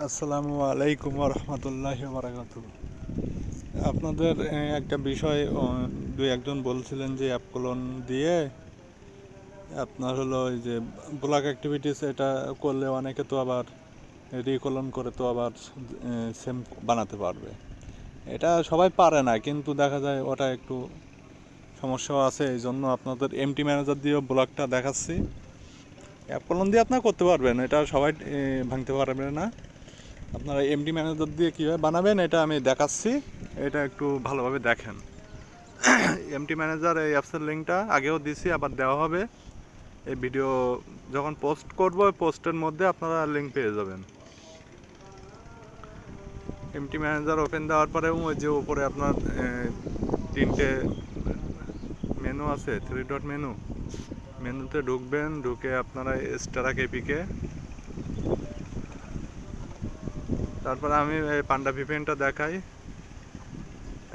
আসসালামু আলাইকুম রহমতুল্লাহি বারাকাতুহু। আপনাদের একটা বিষয় দুই একজন বলছিলেন যে অ্যাপকলন দিয়ে আপনার হলো ওই যে ব্লক অ্যাক্টিভিটিস এটা করলে অনেকে তো আবার রিকলন করে তো আবার সেম বানাতে পারবে। এটা সবাই পারে না, কিন্তু দেখা যায় ওটা একটু সমস্যাও আছে। এই জন্য আপনাদের এমটি ম্যানেজার দিয়েও ব্লকটা দেখাচ্ছি। অ্যাপকলন দিয়ে আপনারা করতে পারবেন, এটা সবাই ভাঙতে পারবে না। আপনারা এমডি ম্যানেজার দিয়ে কীভাবে বানাবেন এটা আমি দেখাচ্ছি, এটা একটু ভালোভাবে দেখেন। এমটি ম্যানেজার এই অ্যাপসের লিঙ্কটা আগেও দিছি, আবার দেওয়া হবে। এই ভিডিও যখন পোস্ট করব পোস্টের মধ্যে আপনারা লিঙ্ক পেয়ে যাবেন। এমটি ম্যানেজার ওপেন দেওয়ার পরে ওই যে উপরে আপনার তিনটে মেনু আছে, 3 ডট মেনু, মেনুতে ঢুকবেন। ঢুকে আপনারা স্টারা কেপিকে, তারপরে আমি এই পান্ডা ভিপিএনটা দেখাই।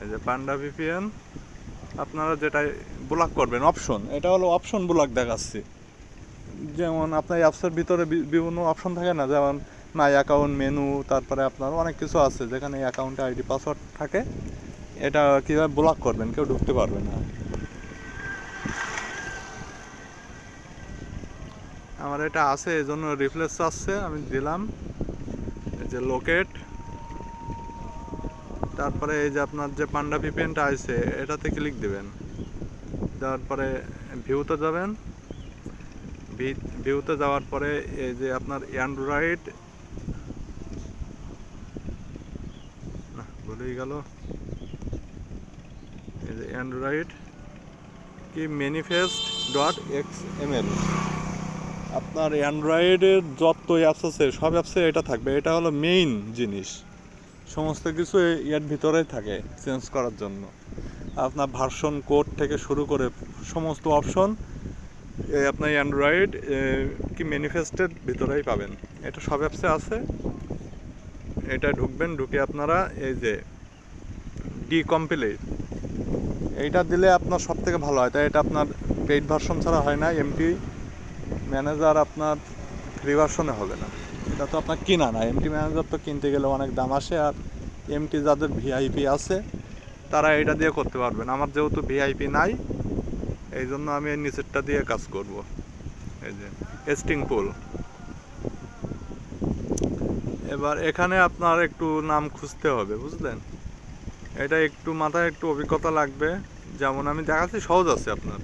এই যে পান্ডা ভিপিএন আপনারা যেটা ব্লক করবেন অপশন, এটা হলো অপশন ব্লক দেখাচ্ছি। যেমন আপনার অ্যাপসের ভিতরে বিভিন্ন অপশন থাকে না, যেমন মাই অ্যাকাউন্ট মেনু, তারপরে আপনার অনেক কিছু আছে যেখানে অ্যাকাউন্টে আইডি পাসওয়ার্ড থাকে। এটা কীভাবে ব্লক করবেন, কেউ ঢুকতে পারবে না। আমার এটা আছে, এই জন্য রিফ্রেশ আসছে, আমি দিলাম। এই যে লোকেট, তারপরে এই যে আপনার যে পান্ডা ভিপিএনটা আছে এটাতে ক্লিক দেবেন। দেওয়ার পরে ভিউতে যাবেন। ভিউতে যাওয়ার পরে এই যে আপনার অ্যান্ড্রয়েড, না ভুলেই গেল, এই যে অ্যান্ড্রয়েড কি ম্যানিফেস্ট .xml। আপনার অ্যান্ড্রয়েডের যত অ্যাপস আছে সব অ্যাপসে এটা থাকবে। এটা হলো মেইন জিনিস, সমস্ত কিছু এর ভিতরেই থাকে চেঞ্জ করার জন্য। আপনার ভার্সন কোড থেকে শুরু করে সমস্ত অপশন এই আপনার অ্যান্ড্রয়েড কি ম্যানিফেস্টের ভিতরেই পাবেন। এটা সব অ্যাপসে আছে। এটা ঢুকবেন, ঢুকে আপনারা এই যে ডিকম্পিলেট এইটা দিলে আপনার সব থেকে ভালো হয়। তাই এটা আপনার পেইড ভার্সন ছাড়া হয় না। এমটি ম্যানেজার আপনার ফ্রি ভার্সনে হবে না, এটা তো আপনার কিনা না। এমটি ম্যানেজার তো কিনতে গেলে অনেক দাম আসে। আর এমটি যাদের ভিআইপি আছে তারা এটা দিয়ে করতে পারবেন। আমার যেহেতু ভিআইপি নাই, এই জন্য আমি এই নিচেরটা দিয়ে কাজ করব। এই যে এস্টিং পুল। এবার এখানে আপনার একটু নাম খুঁজতে হবে, বুঝলেন। এটা একটু মাথায় একটু অভিজ্ঞতা লাগবে। যেমন আমি দেখাচ্ছি, সহজ আছে আপনার।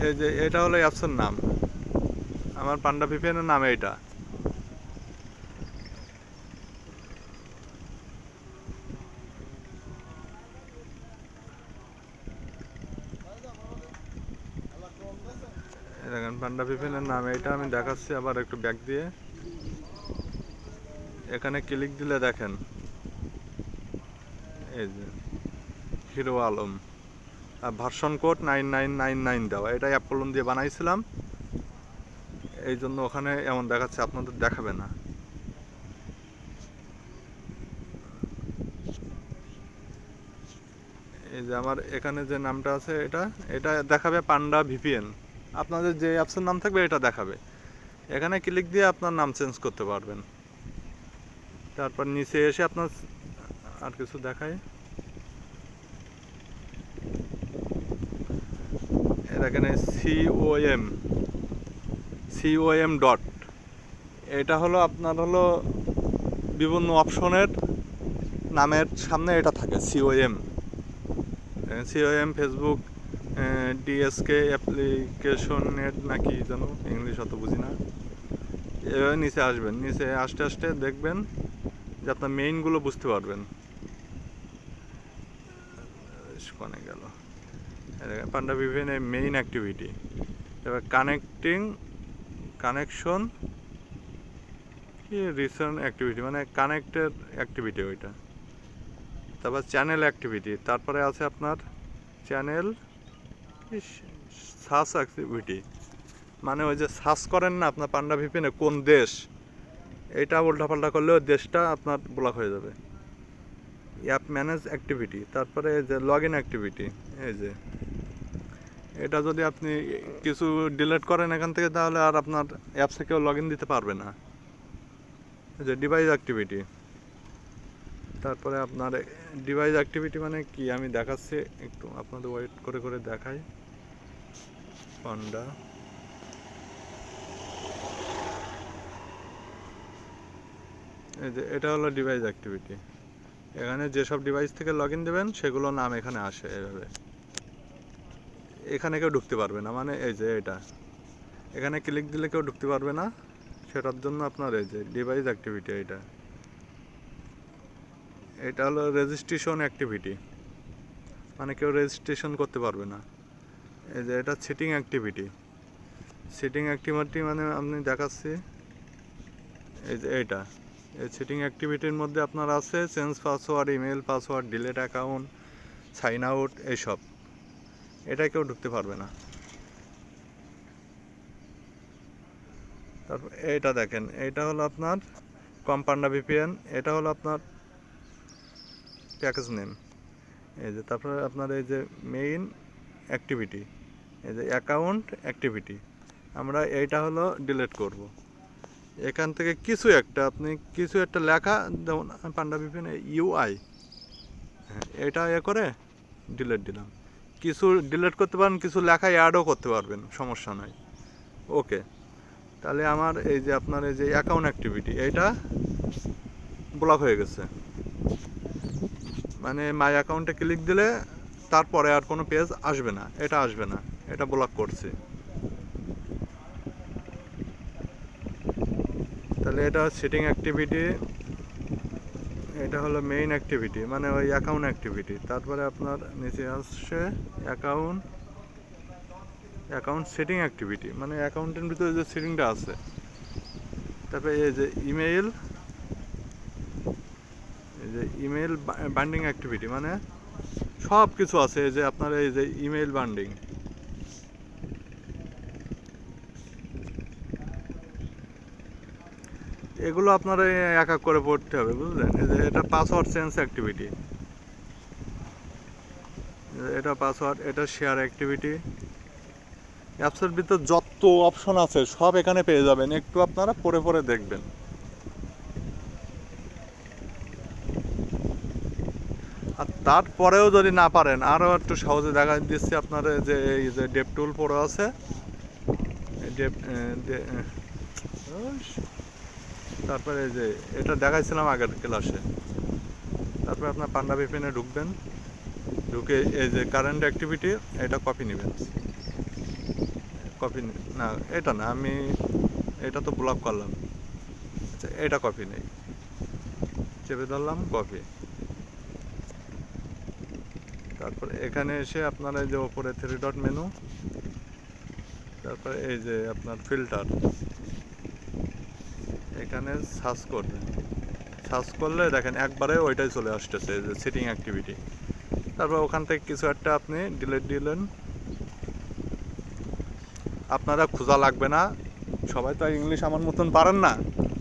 এই যে এটা হলো অ্যাপসের নাম, আমার পান্ডা ভিপিএনের নাম এইটা। দেখেন পান্ডা ভিপিএনের নাম এইটা আমি দেখাচ্ছি। আবার একটু ব্যাক দিয়ে এখানে ক্লিক দিলে দেখেন এই যে হিরো আলম, আর ভার্সন কোড 9999 দেওয়া। এটা অ্যাপকলন দিয়ে বানাইছিলাম, এই জন্য ওখানে এমন দেখাচ্ছে, আপনাদের দেখাবে না। এই যে আমার এখানে যে নামটা আছে এটা এটা দেখাবে পান্ডা ভিপিএন। আপনাদের যে অ্যাপসের নাম থাকবে এটা দেখাবে। এখানে ক্লিক দিয়ে আপনার নাম চেঞ্জ করতে পারবেন। তারপর নিচে এসে আপনার আর কিছু দেখায়, এখানে সিওএম ডট, এটা হলো আপনার হলো বিভিন্ন অপশনের নামের সামনে এটা থাকে COM Facebook DSK application net নাকি যেন, ইংলিশ অত বুঝি না। এভাবে নিচে আসবেন, নিচে আস্তে আস্তে দেখবেন যে আপনার মেইনগুলো বুঝতে পারবেন। কোনে গেল পান্ডা ভিপিএনের মেইন অ্যাক্টিভিটি। এবার কানেকশন কি রিসেন্ট অ্যাক্টিভিটি, মানে কানেক্টেড অ্যাক্টিভিটি ওইটা। তারপর চ্যানেল অ্যাক্টিভিটি, তারপরে আছে আপনার চ্যানেল সার্চ অ্যাক্টিভিটি, মানে ওই যে সার্চ করেন না আপনার পান্ডা ভিপিএনে কোন দেশ, এটা উল্টাপাল্টা করলে ওই দেশটা আপনার ব্লক হয়ে যাবে। অ্যাপ ম্যানেজ অ্যাক্টিভিটি, তারপরে এই যে লগ ইন অ্যাক্টিভিটি, এই যে এটা যদি আপনি কিছু ডিলিট করেন এখান থেকে, তাহলে আর আপনার অ্যাপসে কেউ লগ ইন দিতে পারবে না। এই যে ডিভাইস অ্যাক্টিভিটি, তারপরে আপনার ডিভাইস অ্যাক্টিভিটি মানে কি আমি দেখাচ্ছি, একটু আপনাদের ওয়েট করে করে দেখাই। পান্ডা, এই যে এটা হলো ডিভাইস অ্যাক্টিভিটি। এখানে যেসব ডিভাইস থেকে লগ ইন দেবেন সেগুলো নাম এখানে আসে এভাবে। এখানে কেউ ঢুকতে পারবে না, মানে এই যে এটা এখানে ক্লিক দিলে কেউ ঢুকতে পারবে না, সেটার জন্য আপনার এই যে ডিভাইস অ্যাক্টিভিটি এটা হলো রেজিস্ট্রেশন অ্যাক্টিভিটি, মানে কেউ রেজিস্ট্রেশন করতে পারবে না। এই যে এটা সেটিং অ্যাক্টিভিটি। সেটিং অ্যাক্টিভিটি মানে আমি দেখাচ্ছি, এই যে এই সেটিং অ্যাক্টিভিটির মধ্যে আপনার আছে change password, email password, delete account, sign out, এইসব। এটা কেউ ঢুকতে পারবে না। তারপর এইটা দেখেন, এটা হলো আপনার পান্ডা ভিপিএন, এটা হলো আপনার প্যাকেজ নেম। এই যে তারপরে আপনার এই যে মেইন অ্যাক্টিভিটি, এই যে অ্যাকাউন্ট অ্যাক্টিভিটি, আমরা এইটা হলো ডিলিট করব। এখান থেকে কিছু একটা লেখা, যেমন পান্ডা ভিপিএন ইউআই, হ্যাঁ এটা করে ডিলিট দিলাম। কিছু ডিলিট করতে পারেন, কিছু লেখা অ্যাডও করতে পারবেন, সমস্যা নয়। ওকে, তাহলে আমার এই যে আপনার এই যে অ্যাকাউন্ট অ্যাক্টিভিটি এইটা ব্লক হয়ে গেছে, মানে মাই অ্যাকাউন্টে ক্লিক দিলে তারপরে আর কোনো পেজ আসবে না, এটা ব্লক করছে। তাহলে এটা সেটিং অ্যাক্টিভিটি, এটা হলো মেইন অ্যাক্টিভিটি মানে ওই অ্যাকাউন্ট অ্যাক্টিভিটি। তারপরে আপনার নিচে আসছে অ্যাকাউন্ট সেটিং অ্যাক্টিভিটি, মানে অ্যাকাউন্টের ভিতরে যে সেটিংটা আছে। তারপরে এই যে ইমেল বান্ডিং অ্যাক্টিভিটি, মানে সব কিছু আছে। এই যে আপনার এই যে ইমেল বান্ডিং, এগুলো আপনার এক এক করে পড়তে হবে, বুঝলেন। এই যে এটা পাসওয়ার্ড চেঞ্জ অ্যাক্টিভিটি, এটা পাসওয়ার্ড, এটা শেয়ার অ্যাক্টিভিটি। অ্যাপসের ভিতর যত অপশন আছে সব এখানে পেয়ে যাবেন, একটু আপনারা পড়ে পড়ে দেখবেন। আর তারপরেও যদি না পারেন, আরও একটু সহজে দেখা দিচ্ছি আপনার যে এই যে ডেপ টুল পড়ে আছে, তারপরে এই যে এটা দেখাইছিলাম আগের ক্লাসে। তারপরে আপনার পান্ডা ভিপিএনে ঢুকবেন, ঢুকে এই যে কারেন্ট অ্যাক্টিভিটি এটা কপি নেবেন। না এটা না, আমি এটা তো ব্লক করলাম। আচ্ছা, এটা কপি নেই, চেপে ধরলাম কপি। তারপর এখানে এসে আপনার এই যে ওপরে 3 ডট মেনু, তারপরে এই যে আপনার ফিল্টার, এখানে সার্চ করবেন। সার্চ করলে দেখেন একবারে ওইটাই চলে আসতেছে, যে সেটিং অ্যাক্টিভিটি। তারপর ওখান থেকে কিছু একটা আপনি ডিলিট দিলেন, আপনারা খোঁজা লাগবে না, সবাই তো ইংলিশ আমার মতন পারেন না,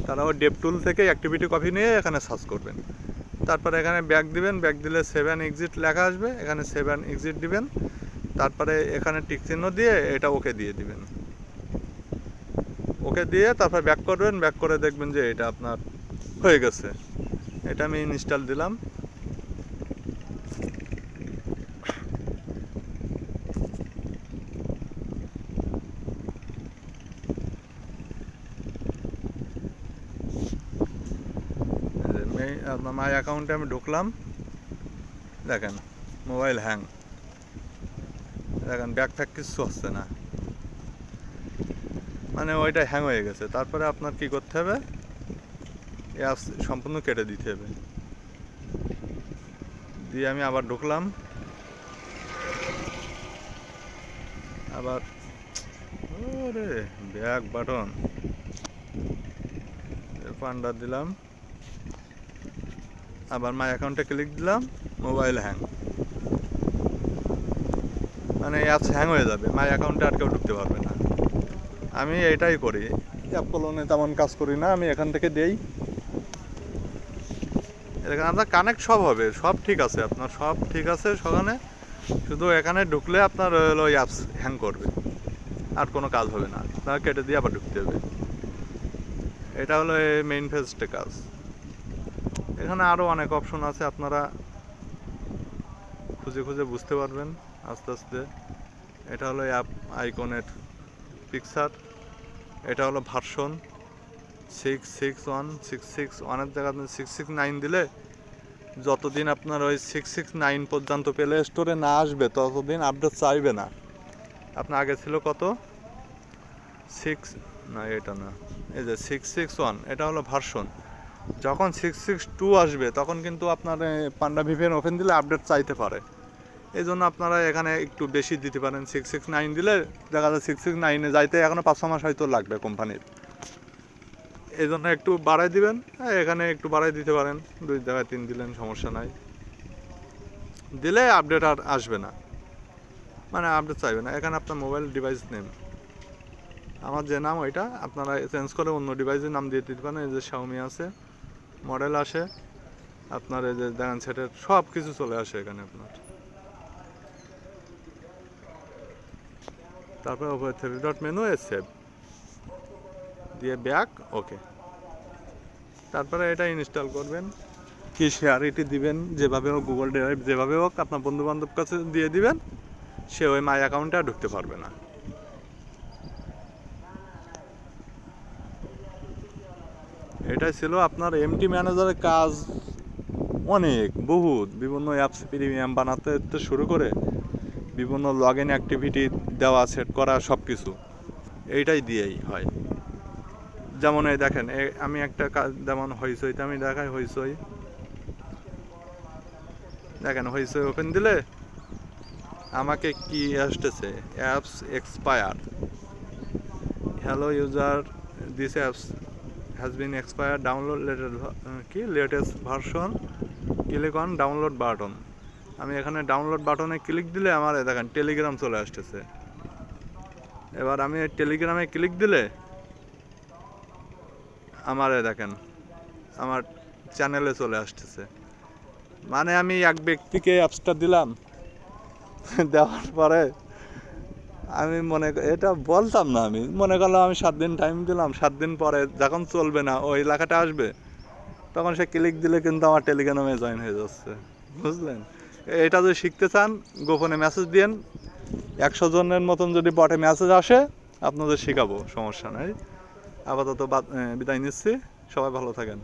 তারা ওই ডেপ টুল থেকে অ্যাক্টিভিটি কপি নিয়ে এখানে সার্চ করবেন। তারপরে এখানে ব্যাক দিবেন, ব্যাক দিলে 7 এক্সিট লেখা আসবে, এখানে 7 এক্সিট দিবেন। তারপরে এখানে টিক চিহ্ন দিয়ে এটা ওকে দিয়ে দিবেন। ওকে দিয়ে তারপর ব্যাক করবেন, ব্যাক করে দেখবেন যে এটা আপনার হয়ে গেছে। এটা আমি ইনস্টল দিলাম। আপনার মাই অ্যাকাউন্টে আমি ঢুকলাম, দেখেন মোবাইল হ্যাং, দেখেন ব্যাক ফ্যাক কিছু হচ্ছে না, মানে ওইটা হ্যাং হয়ে গেছে। তারপরে আপনার কি করতে হবে, অ্যাপস সম্পূর্ণ কেটে দিতে হবে। দিয়ে আমি আবার ঢুকলাম, আবার ওরে ব্যাক বাটন পান্ডা দিলাম, আবার মাই অ্যাকাউন্টে ক্লিক দিলাম, মোবাইল হ্যাং, মানে অ্যাপস হ্যাং হয়ে যাবে, মাই অ্যাকাউন্টে আর কেউ ঢুকতে পারবে না। আমি এটাই করি, অ্যাপকলনে তেমন কাজ করি না, আমি এখান থেকে দেই। এখানে আপনার কানেক্ট সব হবে, সব ঠিক আছে, আপনার সব ঠিক আছে সেখানে, শুধু এখানে ঢুকলে আপনার হলো অ্যাপস হ্যাং করবে, আর কোনো কাজ হবে না, আপনার কেটে দিয়ে আবার ঢুকতে হবে। এটা হলো এই মেইন ফেজটা কাজ। এখানে আরও অনেক অপশন আছে, আপনারা খুঁজে খুঁজে বুঝতে পারবেন আস্তে আস্তে। এটা হলো অ্যাপ আইকনের পিকচার, এটা হলো ভার্সন 661 জায়গায় আপনি 669 দিলে যতদিন আপনার ওই 669 পর্যন্ত প্লে স্টোরে না আসবে ততদিন আপডেট চাইবে না। আপনার আগে ছিল কত 6, না এটা না, এই যে 661, এটা হলো ভার্সন। যখন 662 আসবে তখন কিন্তু আপনার পান্ডা ভিপিএন ওপেন দিলে আপডেট চাইতে পারে। এই জন্য আপনারা এখানে একটু বেশি দিতে পারেন। 669 দিলে দেখা যায় 669-এ যাইতে এখনও 5-6 মাস হয়তো লাগবে কোম্পানির। এই জন্য একটু বাড়াই দিবেন, এখানে একটু বাড়াই দিতে পারেন, 2 জায়গায় 3 দিলেন সমস্যা নাই। দিলে আপডেট আর আসবে না, মানে আপডেট চাইবে না। এখানে আপনার মোবাইল ডিভাইস নেম, আমার যে নাম ওইটা আপনারা চেঞ্জ করে অন্য ডিভাইসের নাম দিয়ে দিতে পারেন। এই যে শাওমি আছে, মডেল আসে আপনার, এই যে দেখেন সেটের সব কিছু চলে আসে এখানে আপনার। তারপরে উপরে 3 ডট মেনু এ সেভ দিয়ে ব্যাক, ওকে। তারপরে এটা ইনস্টল করবেন, কি শেয়ারিটি দিবেন, যেভাবে হোক গুগল ড্রাইভ যেভাবে হোক আপনার বন্ধু বান্ধব কাছে দিয়ে দিবেন, সে ওই মাই অ্যাকাউন্টে আর ঢুকতে পারবে না। এটাই ছিল আপনার এমটি ম্যানেজারের কাজ। অনেক বহুত বিভিন্ন অ্যাপস প্রিমিয়াম বানাতে শুরু করে বিভিন্ন লগ ইন অ্যাক্টিভিটি দেওয়া সেট করা সব কিছু এইটাই দিয়েই হয়। যেমন এই দেখেন, আমি একটা কাজ যেমন হইচইতে আমি দেখাই, হইচই দেখেন, হইচই ওপেন দিলে আমাকে কি আসতেছে, apps expire, hello user, this apps has been expire, download কি latest version, click on download button. আমি এখানে ডাউনলোড বাটনে ক্লিক দিলে আমার দেখেন টেলিগ্রাম চলে আসতেছে। এবার আমি টেলিগ্রামে ক্লিক দিলে আমার দেখেন আমার চ্যানেলে চলে আসতেছে। মানে আমি এক ব্যক্তিকে অ্যাপসটা দিলাম, দেওয়ার পরে আমি এটা বলতাম না, আমি মনে করলাম আমি 7 দিন টাইম দিলাম, 7 দিন পরে যখন চলবে না ওই এলাকাটা আসবে তখন সে ক্লিক দিলে কিন্তু আমার টেলিগ্রামে জয়েন হয়ে যাচ্ছে, বুঝলেন। এটা যদি শিখতে চান গোপনে মেসেজ দিন, 100 জনের মতন যদি বটে মেসেজ আসে আপনাদের শেখাবো, সমস্যা নাই। আপাতত বিদায় নিচ্ছি, সবাই ভালো থাকেন।